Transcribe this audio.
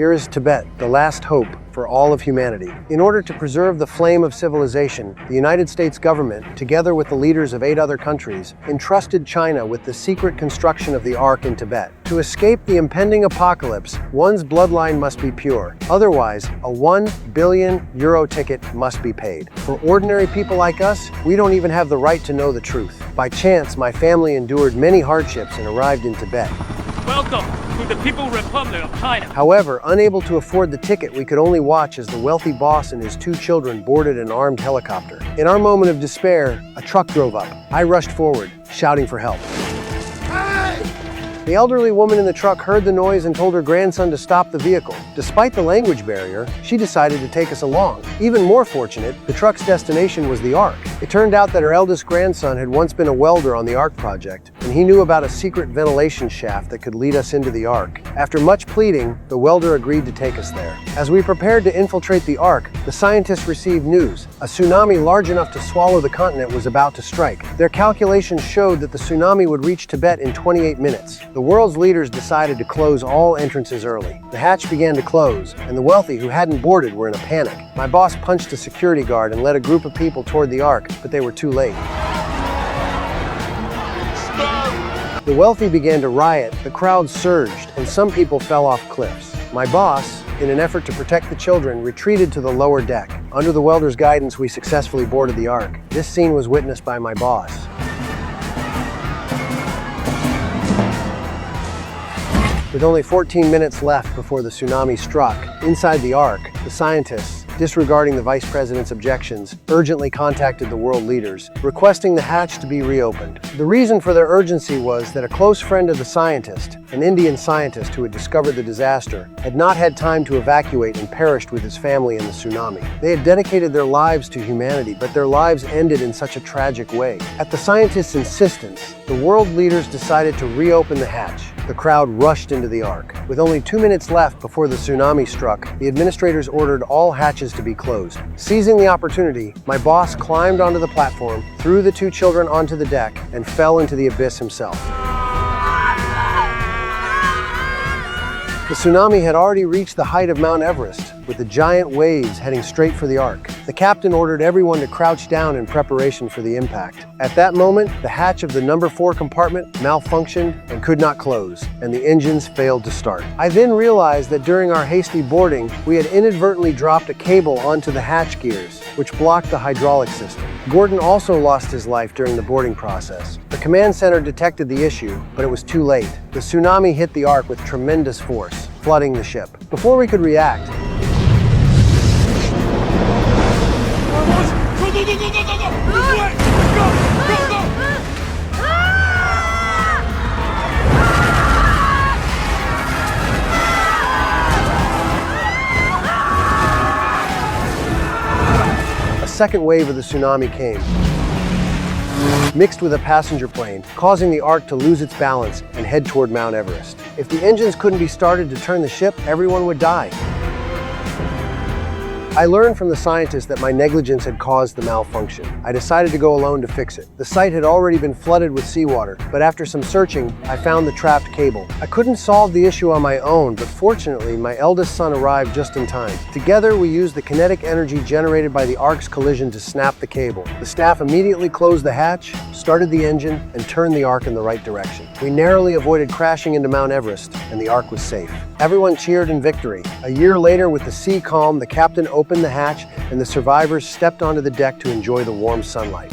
Here is Tibet, the last hope for all of humanity. In order to preserve the flame of civilization, the United States government, together with the leaders of 8 other countries, entrusted China with the secret construction of the Ark in Tibet. To escape the impending apocalypse, one's bloodline must be pure. Otherwise, a €1 billion ticket must be paid. For ordinary people like us, we don't even have the right to know the truth. By chance, my family endured many hardships and arrived in Tibet. Welcome to the People's Republic of China. However, unable to afford the ticket, we could only watch as the wealthy boss and his 2 children boarded an armed helicopter. In our moment of despair, a truck drove up. I rushed forward, shouting for help. The elderly woman in the truck heard the noise and told her grandson to stop the vehicle. Despite the language barrier, she decided to take us along. Even more fortunate, the truck's destination was the Ark. It turned out that her eldest grandson had once been a welder on the Ark project, and he knew about a secret ventilation shaft that could lead us into the Ark. After much pleading, the welder agreed to take us there. As we prepared to infiltrate the Ark, the scientists received news. A tsunami large enough to swallow the continent was about to strike. Their calculations showed that the tsunami would reach Tibet in 28 minutes. The world's leaders decided to close all entrances early. The hatch began to close, and the wealthy who hadn't boarded were in a panic. My boss punched a security guard and led a group of people toward the Ark, but they were too late. Stop! The wealthy began to riot, the crowd surged, and some people fell off cliffs. My boss, in an effort to protect the children, retreated to the lower deck. Under the welder's guidance, we successfully boarded the Ark. This scene was witnessed by my boss. With only 14 minutes left before the tsunami struck, inside the Ark, the scientists, disregarding the vice president's objections, urgently contacted the world leaders, requesting the hatch to be reopened. The reason for their urgency was that a close friend of the scientist, an Indian scientist who had discovered the disaster, had not had time to evacuate and perished with his family in the tsunami. They had dedicated their lives to humanity, but their lives ended in such a tragic way. At the scientist's insistence, the world leaders decided to reopen the hatch. The crowd rushed into the Ark. With only 2 minutes left before the tsunami struck, the administrators ordered all hatches to be closed. Seizing the opportunity, my boss climbed onto the platform, threw the 2 children onto the deck, and fell into the abyss himself. The tsunami had already reached the height of Mount Everest, with the giant waves heading straight for the Ark. The captain ordered everyone to crouch down in preparation for the impact. At that moment, the hatch of the number 4 compartment malfunctioned and could not close, and the engines failed to start. I then realized that during our hasty boarding, we had inadvertently dropped a cable onto the hatch gears, which blocked the hydraulic system. Gordon also lost his life during the boarding process. The command center detected the issue, but it was too late. The tsunami hit the Ark with tremendous force, flooding the ship. Before we could react, a second wave of the tsunami came, mixed with a passenger plane, causing the Ark to lose its balance and head toward Mount Everest. If the engines couldn't be started to turn the ship, everyone would die. I learned from the scientists that my negligence had caused the malfunction. I decided to go alone to fix it. The site had already been flooded with seawater, but after some searching, I found the trapped cable. I couldn't solve the issue on my own, but fortunately, my eldest son arrived just in time. Together, we used the kinetic energy generated by the Ark's collision to snap the cable. The staff immediately closed the hatch, started the engine, and turned the Ark in the right direction. We narrowly avoided crashing into Mount Everest, and the Ark was safe. Everyone cheered in victory. A year later, with the sea calm, the captain opened the hatch and the survivors stepped onto the deck to enjoy the warm sunlight.